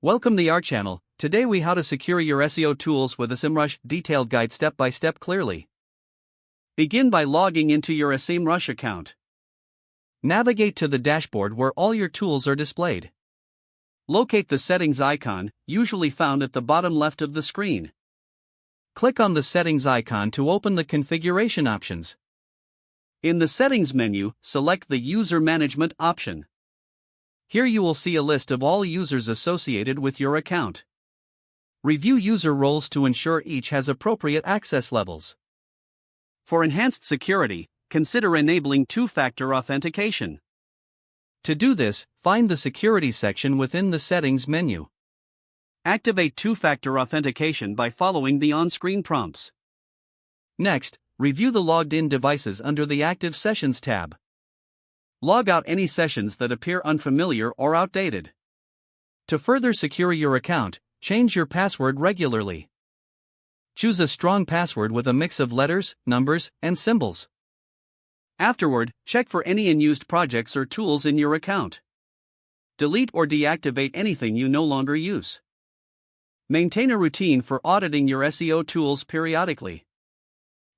Welcome to our channel. Today we how to secure your SEO tools with a SEMrush detailed guide step by step clearly. Begin by logging into your SEMrush account. Navigate to the dashboard where all your tools are displayed. Locate the settings icon, usually found at the bottom left of the screen. Click on the settings icon to open the configuration options. In the settings menu, select the user management option. Here you will see a list of all users associated with your account. Review user roles to ensure each has appropriate access levels. For enhanced security, consider enabling two-factor authentication. To do this, find the Security section within the Settings menu. Activate two-factor authentication by following the on-screen prompts. Next, review the logged-in devices under the Active Sessions tab. Log out any sessions that appear unfamiliar or outdated. To further secure your account, change your password regularly. Choose a strong password with a mix of letters, numbers, and symbols. Afterward, check for any unused projects or tools in your account. Delete or deactivate anything you no longer use. Maintain a routine for auditing your SEO tools periodically.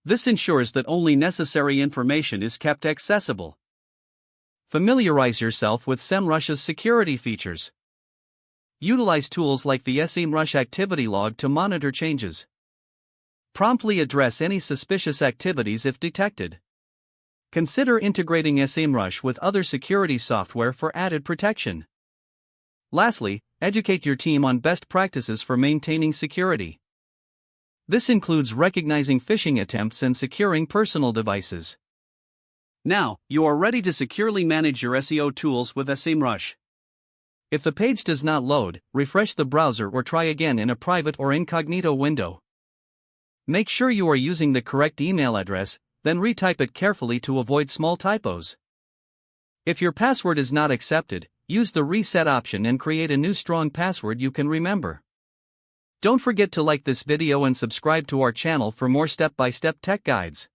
This ensures that only necessary information is kept accessible. Familiarize yourself with SEMrush's security features. Utilize tools like the SEMrush activity log to monitor changes. Promptly address any suspicious activities if detected. Consider integrating SEMrush with other security software for added protection. Lastly, educate your team on best practices for maintaining security. This includes recognizing phishing attempts and securing personal devices. Now, you are ready to securely manage your SEO tools with SEMrush. If the page does not load, refresh the browser or try again in a private or incognito window. Make sure you are using the correct email address, then retype it carefully to avoid small typos. If your password is not accepted, use the reset option and create a new strong password you can remember. Don't forget to like this video and subscribe to our channel for more step-by-step tech guides.